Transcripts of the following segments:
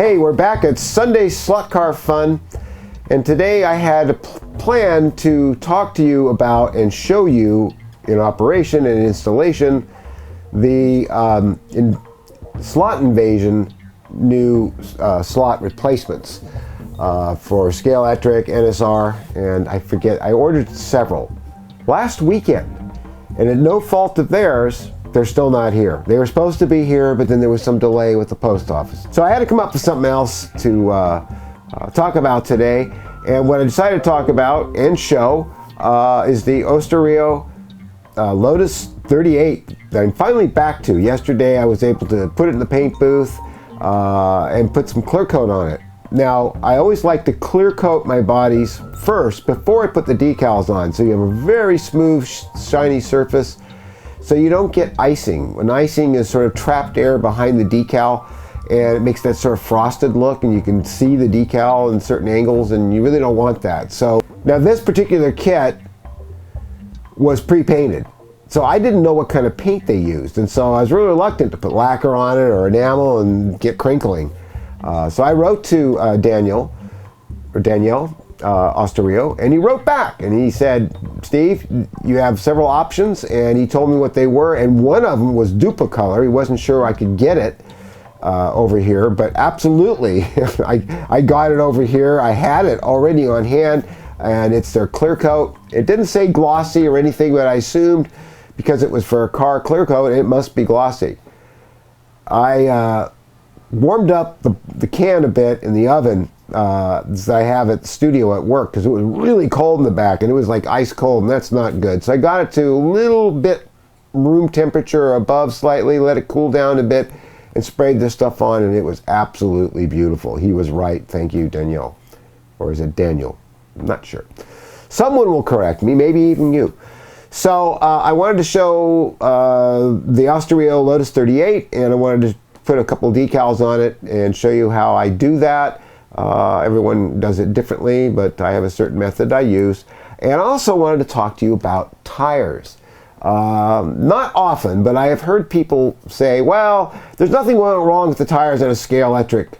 Hey, we're back at Sunday Slot Car Fun, and today I had a plan to talk to you about and show you in operation and installation the Slot Invasion new slot replacements for Scalextric, NSR, and I ordered several last weekend, and at no fault of theirs, they're still not here. They were supposed to be here, but then there was some delay with the post office. So I had to come up with something else to talk about today. And what I decided to talk about and show is the Ostorero Lotus 38 that I'm finally back to. Yesterday I was able to put it in the paint booth and put some clear coat on it. Now, I always like to clear coat my bodies first before I put the decals on, so you have a very smooth, shiny surface, so you don't get icing. When icing is sort of trapped air behind the decal, and it makes that sort of frosted look, and you can see the decal in certain angles, and you really don't want that. So now this particular kit was pre-painted, so I didn't know what kind of paint they used, and so I was really reluctant to put lacquer on it or enamel and get crinkling. So I wrote to Danielle Ostorero, and he wrote back and he said, Steve, you have several options, and he told me what they were, and one of them was Duplicolor. He wasn't sure I could get it over here, but absolutely I got it over here. I had it already on hand, and it's their clear coat. It didn't say glossy or anything, but I assumed because it was for a car clear coat, it must be glossy. I warmed up the can a bit in the oven that I have at the studio at work, because it was really cold in the back, and it was like ice cold, and that's not good. So I got it to a little bit room temperature above slightly, let it cool down a bit, and sprayed this stuff on, and it was absolutely beautiful. He was right. Thank you, Danielle. Or is it Daniel? I'm not sure. Someone will correct me, maybe even you. So I wanted to show the Ostorero Lotus 38, and I wanted to put a couple decals on it and show you how I do that. Everyone does it differently, but I have a certain method I use. And I also wanted to talk to you about tires. Not often, but I have heard people say, well, there's nothing wrong with the tires in a Scalextric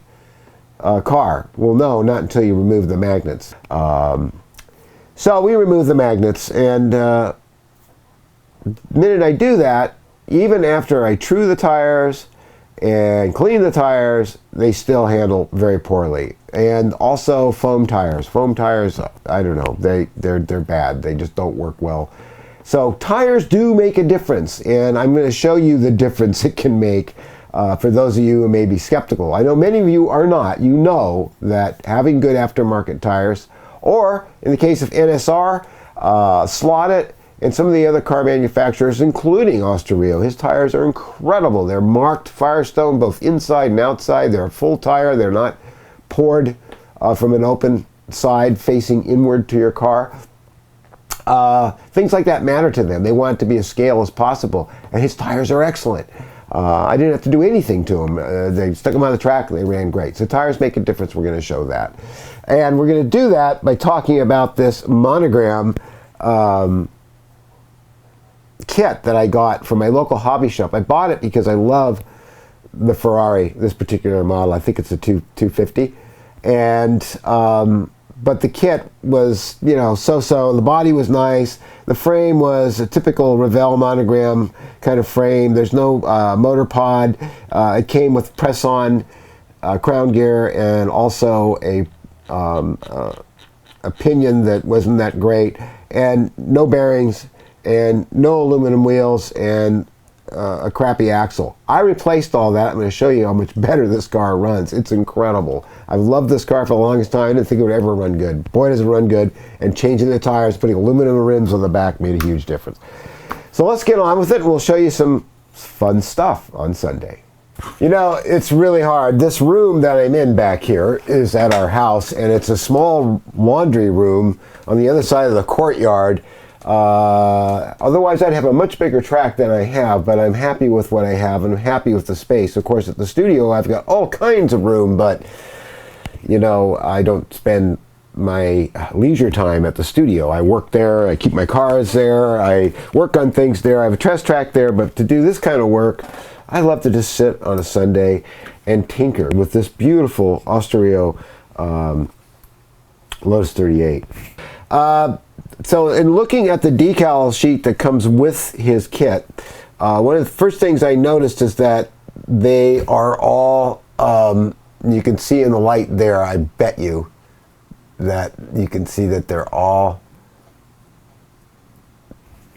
car. Well, no, not until you remove the magnets. So we remove the magnets, and the minute I do that, even after I true the tires and clean the tires, they still handle very poorly. And also foam tires. Foam tires, I don't know, they're bad. They just don't work well. So tires do make a difference, and I'm going to show you the difference it can make for those of you who may be skeptical. I know many of you are not. You know that having good aftermarket tires, or in the case of NSR, Slot It, and some of the other car manufacturers, including Ostorero, his tires are incredible. They're marked Firestone both inside and outside. They're a full tire. They're not poured from an open side facing inward to your car. Things like that matter to them. They want it to be as scale as possible, and his tires are excellent. I didn't have to do anything to them. They stuck them on the track and they ran great. So tires make a difference. We're going to show that. And we're going to do that by talking about this Monogram kit that I got from my local hobby shop. I bought it because I love the Ferrari, this particular model. I think it's a 250. And but the kit was, you know, so-so. The body was nice. The frame was a typical Revell Monogram kind of frame. There's no motor pod. It came with press-on crown gear, and also a pinion that wasn't that great, and no bearings, and no aluminum wheels, and a crappy axle. I replaced all that. I'm going to show you how much better this car runs. It's incredible. I've loved this car for the longest time. I didn't think it would ever run good. Boy, does it run good. And changing the tires, putting aluminum rims on the back made a huge difference. So let's get on with it, and we'll show you some fun stuff on Sunday. You know, it's really hard. This room that I'm in back here is at our house, and it's a small laundry room on the other side of the courtyard. Otherwise I'd have a much bigger track than I have, but I'm happy with what I have, and I'm happy with the space. Of course, at the studio I've got all kinds of room, but you know, I don't spend my leisure time at the studio. I work there, I keep my cars there, I work on things there, I have a test track there, but to do this kind of work, I love to just sit on a Sunday and tinker with this beautiful Ostorero Lotus 38. So in looking at the decal sheet that comes with his kit, one of the first things I noticed is that they are all, you can see in the light there, I bet you that you can see that they're all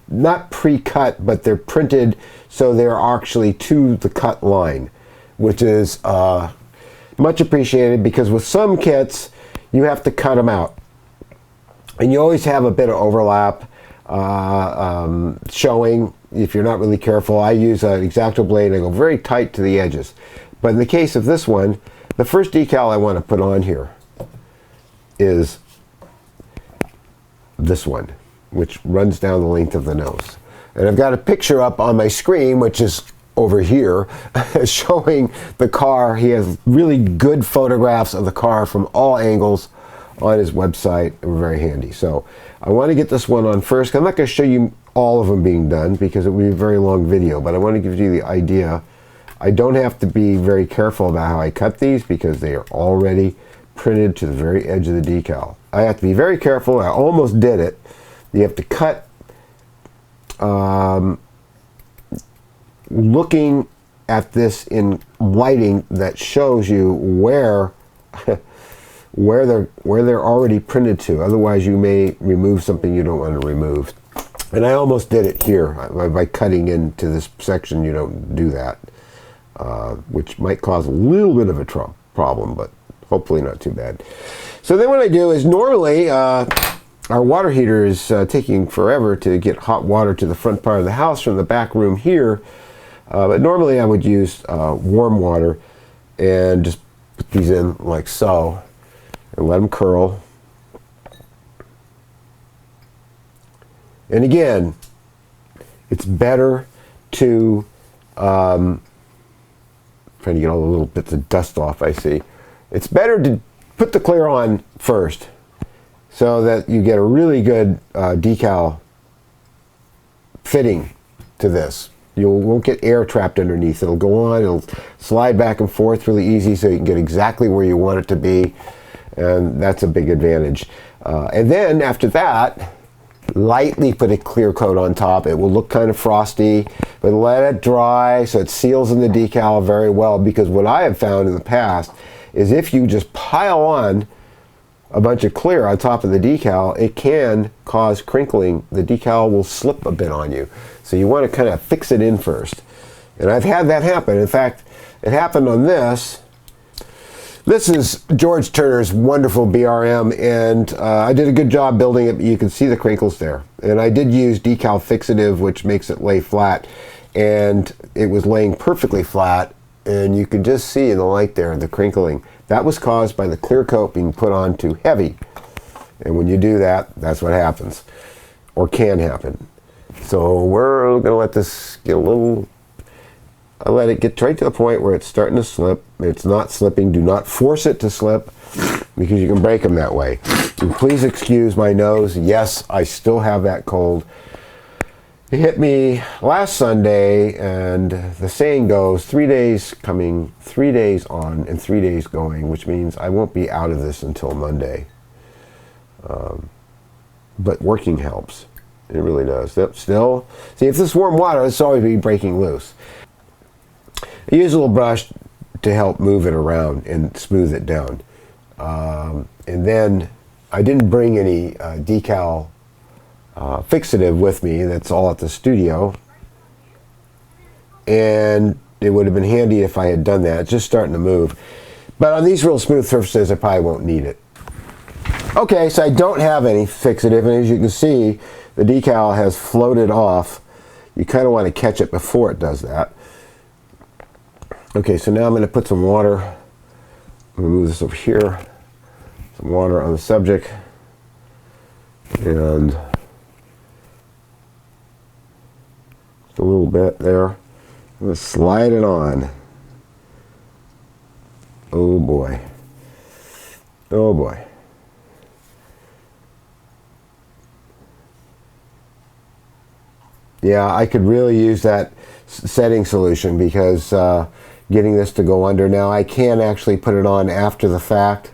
not pre-cut, but they're printed so they're actually to the cut line, which is much appreciated, because with some kits you have to cut them out and you always have a bit of overlap showing if you're not really careful. I use an X-Acto blade and I go very tight to the edges, but in the case of this one, the first decal I want to put on here is this one, which runs down the length of the nose. And I've got a picture up on my screen, which is over here, showing the car. He has really good photographs of the car from all angles on his website. They're very handy. So I want to get this one on first. I'm not going to show you all of them being done because it would be a very long video, but I want to give you the idea. I don't have to be very careful about how I cut these because they are already printed to the very edge of the decal. I have to be very careful. I almost did it. You have to cut looking at this in lighting that shows you where where they're already printed to. Otherwise you may remove something you don't want to remove. And I almost did it here. By cutting into this section, you don't do that, which might cause a little bit of a problem, but hopefully not too bad. So then what I do is normally our water heater is taking forever to get hot water to the front part of the house from the back room here. But normally I would use warm water and just put these in like so and let them curl. And again, it's better to, trying to get all the little bits of dust off I see. It's better to put the clear on first so that you get a really good decal fitting to this. You won't get air trapped underneath. It'll go on, it'll slide back and forth really easy so you can get exactly where you want it to be, and that's a big advantage. And then after that, lightly put a clear coat on top. It will look kind of frosty, but let it dry so it seals in the decal very well, because what I have found in the past is if you just pile on a bunch of clear on top of the decal, it can cause crinkling. The decal will slip a bit on you. So you want to kind of fix it in first. And I've had that happen. In fact, it happened on this. This is George Turner's wonderful BRM, and I did a good job building it, but you can see the crinkles there. And I did use decal fixative, which makes it lay flat, and it was laying perfectly flat, and you can just see in the light there the crinkling. That was caused by the clear coat being put on too heavy. And when you do that, that's what happens, or can happen. So we're going to let this get a little, I let it get right to the point where it's starting to slip. It's not slipping. Do not force it to slip, because you can break them that way. And please excuse my nose. Yes, I still have that cold. It hit me last Sunday, and the saying goes, 3 days coming, 3 days on, and 3 days going, which means I won't be out of this until Monday. But working helps. It really does. Still, see, if this is warm water, it's always be breaking loose. I use a little brush to help move it around and smooth it down. And then I didn't bring any decal fixative with me. That's all at the studio. And it would have been handy if I had done that. It's just starting to move. But on these real smooth surfaces, I probably won't need it. Okay, so I don't have any fixative, and as you can see, the decal has floated off. You kind of want to catch it before it does that. Okay, so now I'm going to put some water. I'm going to move this over here. Some water on the subject. And just a little bit there. I'm going to slide it on. Oh boy. Oh boy. Yeah, I could really use that setting solution, because getting this to go under. Now I can actually put it on after the fact,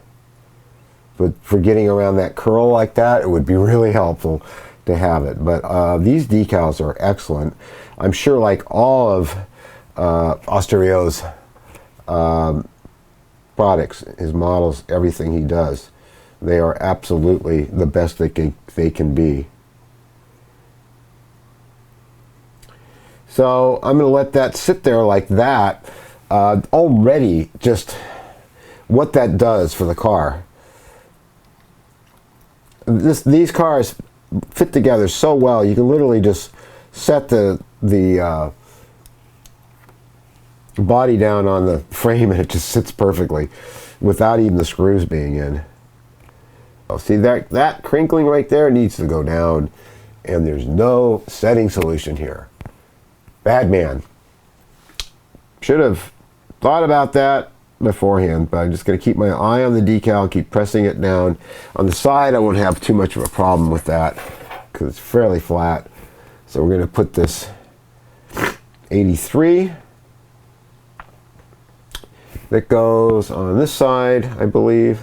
but for getting around that curl like that, it would be really helpful to have it. But these decals are excellent. I'm sure, like all of Ostorero's products, his models, everything he does, they are absolutely the best they can be. So I'm going to let that sit there like that. Already, just what that does for the car. These cars fit together so well. You can literally just set the body down on the frame and it just sits perfectly without even the screws being in. Oh, see, that crinkling right there needs to go down, and there's no setting solution here. Bad man. Should have thought about that beforehand, but I'm just going to keep my eye on the decal, keep pressing it down. On the side, I won't have too much of a problem with that because it's fairly flat. So we're going to put this 83 that goes on this side, I believe,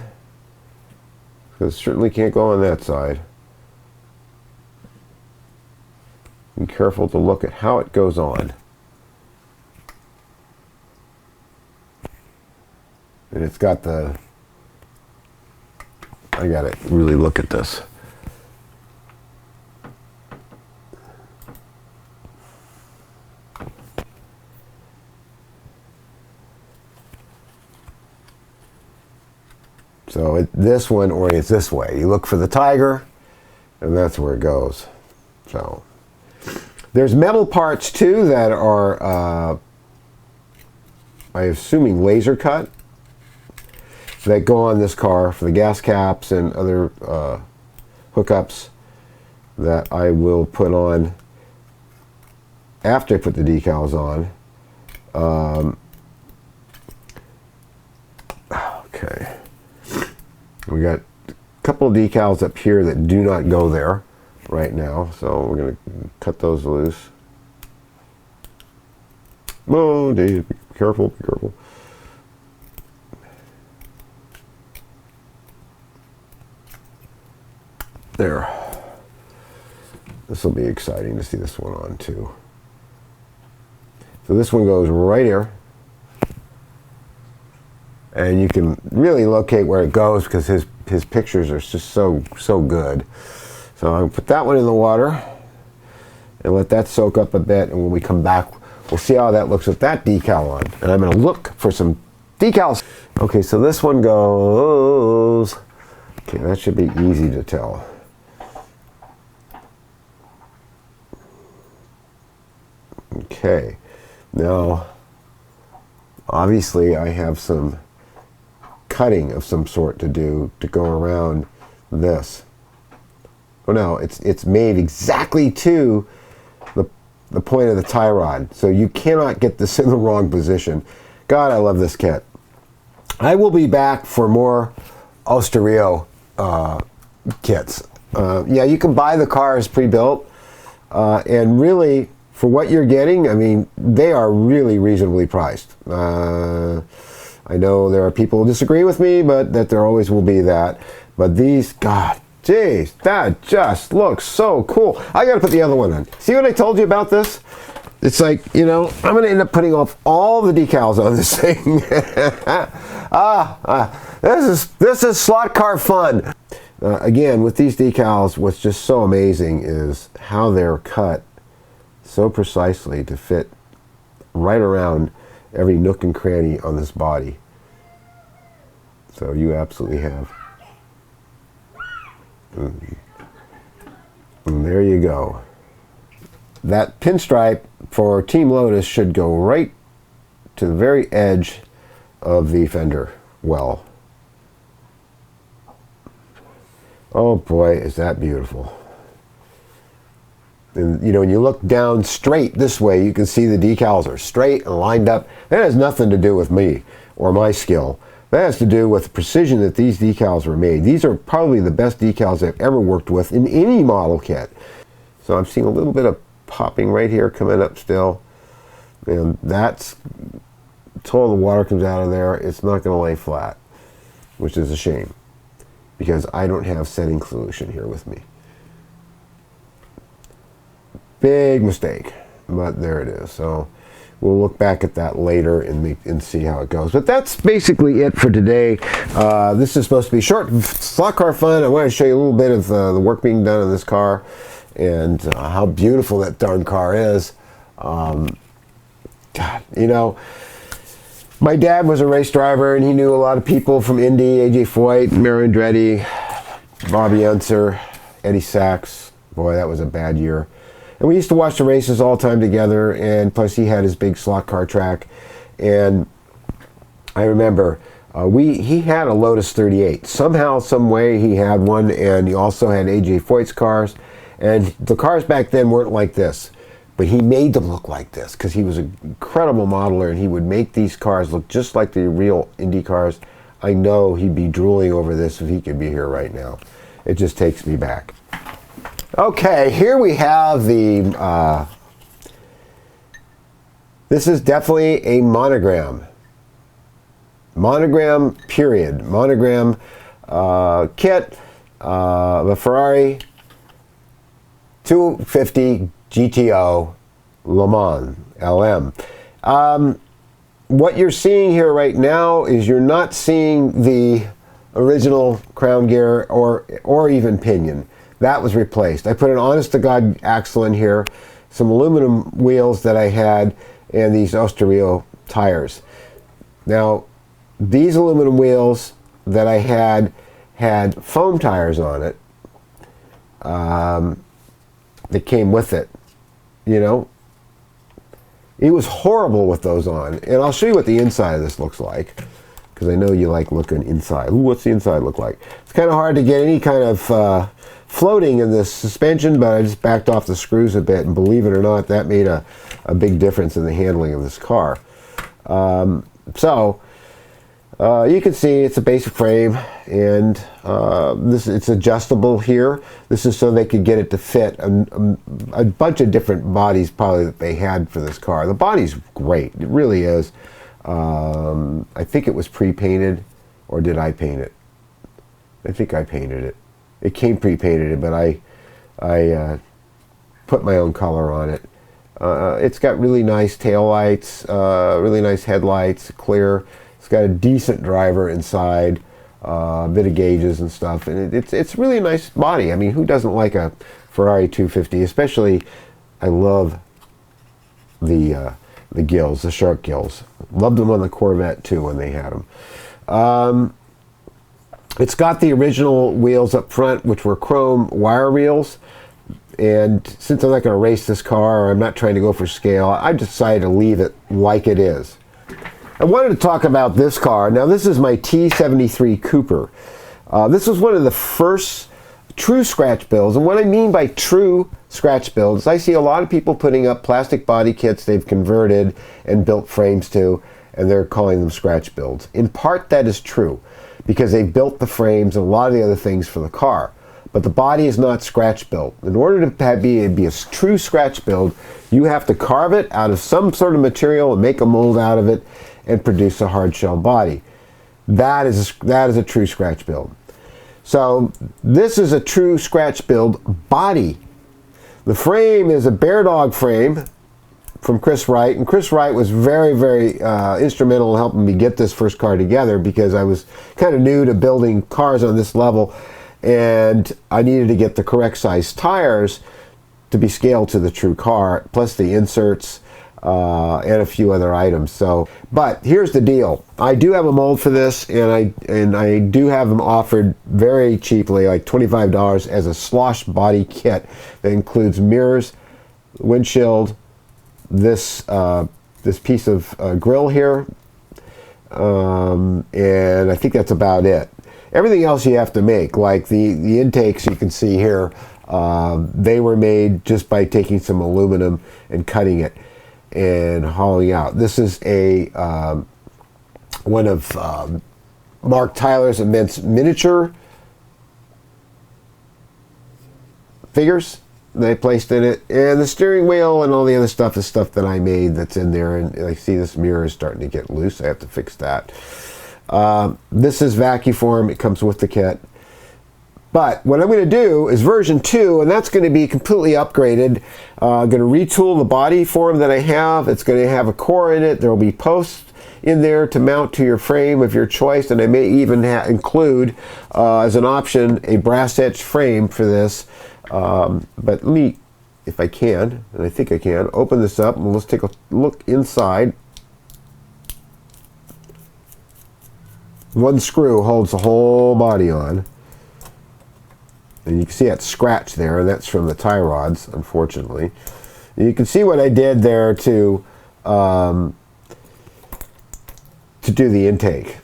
because it certainly can't go on that side. Be careful to look at how it goes on. And it's got the, I gotta really look at this. So this one orients this way. You look for the tiger, and that's where it goes. So there's metal parts too that are, I'm assuming, laser cut, that go on this car for the gas caps and other hookups that I will put on after I put the decals on. Okay. We got a couple of decals up here that do not go there right now, so we're going to cut those loose. Oh, Dave, be careful, be careful. There. This will be exciting to see this one on too. So this one goes right here. And you can really locate where it goes because his pictures are just so good. So I'm going to put that one in the water and let that soak up a bit, and when we come back, we'll see how that looks with that decal on. And I'm going to look for some decals. Okay, so this one goes, okay, that should be easy to tell. Okay, now obviously I have some cutting of some sort to do to go around this. Oh no, it's made exactly to the point of the tie rod, so you cannot get this in the wrong position. God, I love this kit. I will be back for more Ostorero kits. Yeah, you can buy the cars pre-built, and really, for what you're getting, I mean, they are really reasonably priced. I know there are people who disagree with me, but that there always will be that. But these, God, geez, that just looks so cool. I gotta put the other one on. See what I told you about this? It's like, you know, I'm gonna end up putting off all the decals on this thing. This is slot car fun. Again, with these decals, what's just so amazing is how they're cut so precisely to fit right around every nook and cranny on this body. So you absolutely have. And there you go. That pinstripe for Team Lotus should go right to the very edge of the fender well. Oh boy, is that beautiful. And you know, when you look down straight this way, you can see the decals are straight and lined up. That has nothing to do with me or my skill. That has to do with the precision that these decals were made. These are probably the best decals I've ever worked with in any model kit. So I'm seeing a little bit of popping right here, coming up still. And that's, until the water comes out of there, it's not going to lay flat, which is a shame, because I don't have setting solution here with me. Big mistake, but there it is. So we'll look back at that later and see how it goes. But that's basically it for today. This is supposed to be short slot car fun. I want to show you a little bit of the work being done on this car and how beautiful that darn car is. God, you know, my dad was a race driver, and he knew a lot of people from Indy: AJ Foyt, Mario Andretti, Bobby Unser, Eddie Sachs. Boy, that was a bad year. And we used to watch the races all the time together, and plus he had his big slot car track. And I remember he had a Lotus 38. Somehow, some way he had one, and he also had AJ Foyt's cars. And the cars back then weren't like this, but he made them look like this because he was an incredible modeler, and he would make these cars look just like the real Indy cars. I know he'd be drooling over this if he could be here right now. It just takes me back. Okay, here we have the, this is definitely a monogram. Monogram period. Monogram kit, the Ferrari 250 GTO Le Mans LM. What you're seeing here right now is you're not seeing the original crown gear or even pinion. That was replaced. I put an honest-to-God axle in here, some aluminum wheels that I had, and these Ostorero tires. Now, these aluminum wheels that I had foam tires on it that came with it. You know, it was horrible with those on. And I'll show you what the inside of this looks like, because I know you like looking inside. Ooh, what's the inside look like? It's kind of hard to get any kind of floating in this suspension, but I just backed off the screws a bit, and believe it or not, that made a big difference in the handling of this car. You can see it's a basic frame, and it's adjustable here. This is so they could get it to fit a bunch of different bodies probably that they had for this car. The body's great, it really is. I think it was pre-painted, or did I paint it? I think I painted it. It came pre-painted, but I put my own color on it. It's got really nice taillights, really nice headlights, clear. It's got a decent driver inside, a bit of gauges and stuff, and it's really a nice body. I mean, who doesn't like a Ferrari 250? Especially, I love the gills, the shark gills. Loved them on the Corvette too when they had them. It's got the original wheels up front, which were chrome wire wheels. And since I'm not going to race this car, or I'm not trying to go for scale, I decided to leave it like it is. I wanted to talk about this car. Now, this is my T73 Cooper. This was one of the first true scratch builds. And what I mean by true scratch builds, I see a lot of people putting up plastic body kits they've converted and built frames to, and they're calling them scratch builds. In part, that is true, because they built the frames and a lot of the other things for the car. But the body is not scratch built. In order to be a true scratch build, you have to carve it out of some sort of material and make a mold out of it and produce a hard shell body. That is a true scratch build. So this is a true scratch build body. The frame is a Bear Dog frame from Chris Wright, and Chris Wright was very, very instrumental in helping me get this first car together, because I was kind of new to building cars on this level, and I needed to get the correct size tires to be scaled to the true car, plus the inserts and a few other items. So, but here's the deal: I do have a mold for this, and I do have them offered very cheaply, like $25, as a slosh body kit that includes mirrors, windshield, this piece of grill here, and I think that's about it. Everything else you have to make, like the intakes you can see here, they were made just by taking some aluminum and cutting it and hollowing out. This is a one of Mark Tyler's immense miniature figures. that I placed in it, and the steering wheel and all the other stuff is stuff that I made that's in there. And I see this mirror is starting to get loose. I have to fix that. This is vacuform. It comes with the kit. But what I'm going to do is version 2, and that's going to be completely upgraded. I'm going to retool the body form that I have. It's going to have a core in it. There will be posts in there to mount to your frame of your choice, and I may even include, as an option, a brass etched frame for this. But let me, if I can, and I think I can, open this up, and let's take a look inside. One screw holds the whole body on. And you can see that scratch there, and that's from the tie rods, unfortunately. And you can see what I did there to do the intake.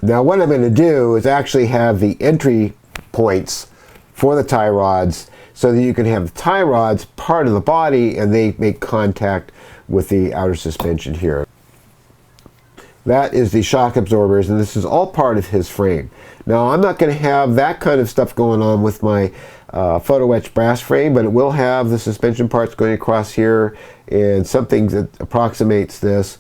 Now what I'm going to do is actually have the entry points for the tie rods so that you can have the tie rods part of the body and they make contact with the outer suspension here. That is the shock absorbers, and this is all part of his frame. Now I'm not going to have that kind of stuff going on with my photo etched brass frame, but it will have the suspension parts going across here and something that approximates this.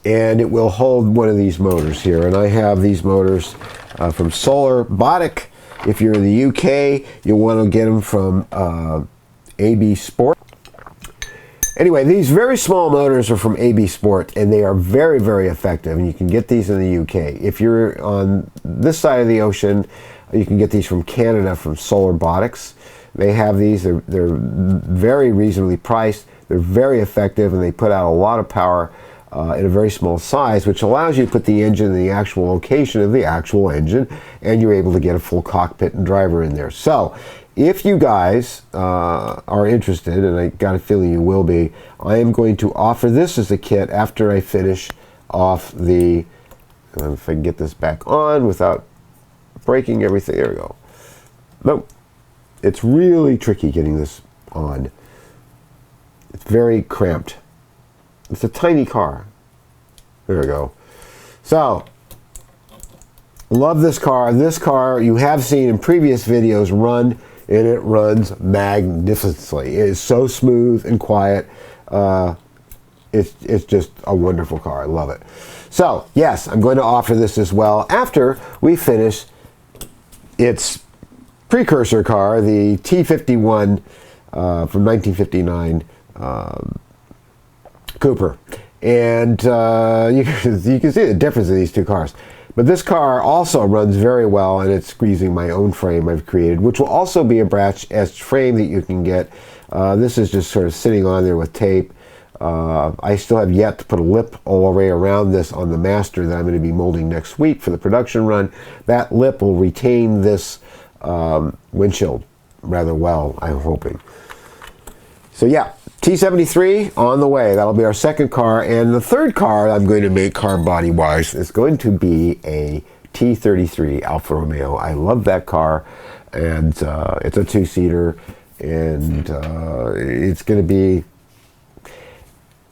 And it will hold one of these motors here, and I have these motors from Solar Botic. If you're in the UK, you'll want to get them from AB Sport. Anyway, these very small motors are from AB Sport, and they are very, very effective, and you can get these in the UK. If you're on this side of the ocean, you can get these from Canada from Solar Botics. They have these. They're very reasonably priced. They're very effective, and they put out a lot of power in a very small size, which allows you to put the engine in the actual location of the actual engine, and you're able to get a full cockpit and driver in there. So if you guys are interested, and I got a feeling you will be, I am going to offer this as a kit after I finish off the, if I can get this back on without breaking everything. There we go. Nope. It's really tricky getting this on. It's very cramped. It's a tiny car. There we go. So, love this car. This car you have seen in previous videos run, and it runs magnificently. It is so smooth and quiet. It's just a wonderful car. I love it. So, yes, I'm going to offer this as well after we finish its precursor car, the T51 from 1959. Cooper, and you can see the difference in these two cars. But this car also runs very well, and it's using my own frame I've created, which will also be a brass etched frame that you can get. This is just sort of sitting on there with tape. I still have yet to put a lip all the way around this on the master that I'm going to be molding next week for the production run. That lip will retain this windshield rather well, I'm hoping. So yeah, T73 on the way. That'll be our second car. And the third car I'm going to make car body wise is going to be a T33 Alfa Romeo. I love that car, and it's a two-seater, and it's going to be,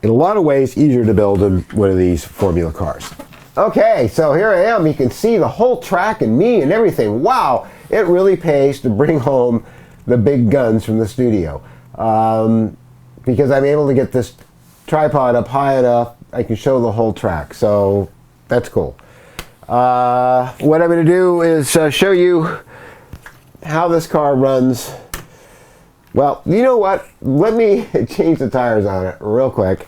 in a lot of ways, easier to build than one of these Formula cars. Okay, so here I am. You can see the whole track and me and everything. Wow, it really pays to bring home the big guns from the studio. Because I'm able to get this tripod up high enough, I can show the whole track. So that's cool. What I'm going to do is show you how this car runs. Well, you know what? Let me change the tires on it real quick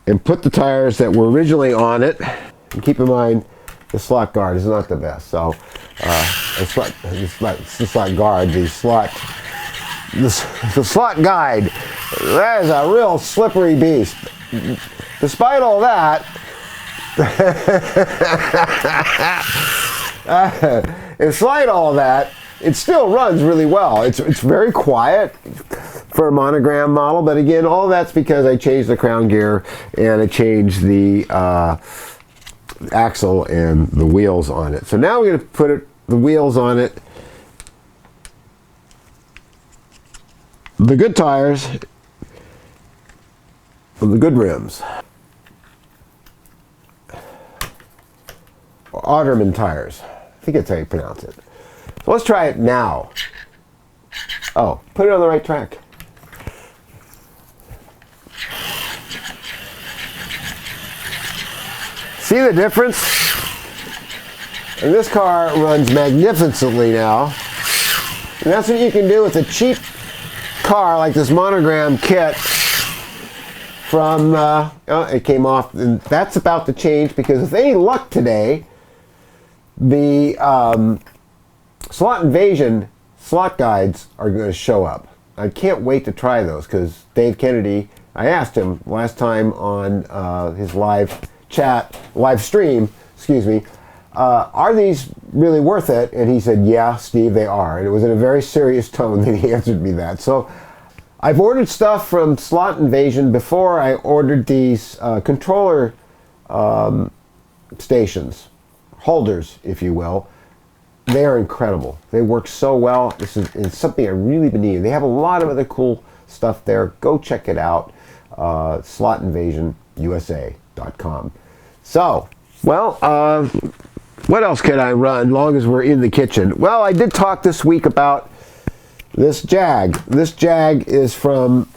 and put the tires that were originally on it. And keep in mind, the slot guard is not the best. So the slot guide, that is a real slippery beast. Despite all that, despite all that, it still runs really well. It's very quiet for a Monogram model, but again, all that's because I changed the crown gear and I changed the axle and the wheels on it. So now we're going to put the wheels on it. The good tires, the good rims. Otterman tires. I think that's how you pronounce it. So let's try it now. Oh, put it on the right track. See the difference? And this car runs magnificently now. And that's what you can do with a cheap car like this Monogram kit from, it came off, and that's about to change because with any luck today, the slot invasion slot guides are going to show up. I can't wait to try those because Dave Kennedy, I asked him last time on his live stream, excuse me, are these really worth it? And he said, yeah, Steve, they are. And it was in a very serious tone that he answered me that. So I've ordered stuff from Slot Invasion before. I ordered these controller stations, holders, if you will. They are incredible. They work so well. This is something I really been needing. They have a lot of other cool stuff there. Go check it out. slotinvasionusa.com. So, well, what else can I run long as we're in the kitchen? Well, I did talk this week about this Jag. This Jag is from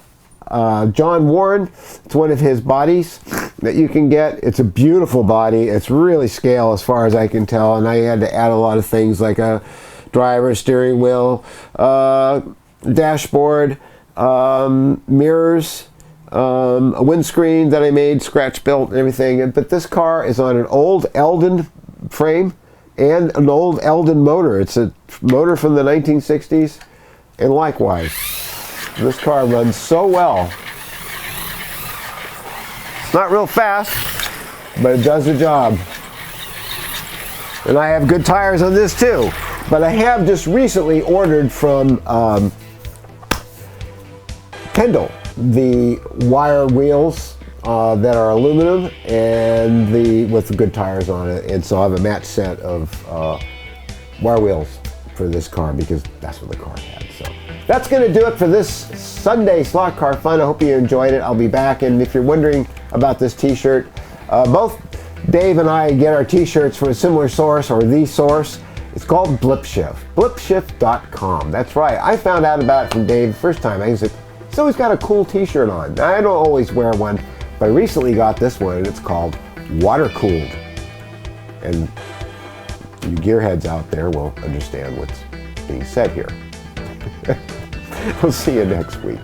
John Warren. It's one of his bodies that you can get. It's a beautiful body. It's really scale as far as I can tell, and I had to add a lot of things like a driver, steering wheel, dashboard, mirrors, a windscreen that I made, scratch built and everything. But this car is on an old Eldon frame and an old Eldon motor. It's a motor from the 1960s, and likewise, this car runs so well. It's not real fast, but it does the job. And I have good tires on this too. But I have just recently ordered from Kendall the wire wheels that are aluminum and with the good tires on it. And so I have a match set of wire wheels for this car because that's what the car had. So that's going to do it for this Sunday Slot Car Fun. I hope you enjoyed it. I'll be back. And if you're wondering about this t-shirt, both Dave and I get our t-shirts from a similar source or the source. It's called Blipshift. Blipshift.com. That's right. I found out about it from Dave the first time. I said, he's always got a cool t-shirt on. I don't always wear one, but I recently got this one, and it's called Water Cooled. And you gearheads out there will understand what's being said here. We'll see you next week.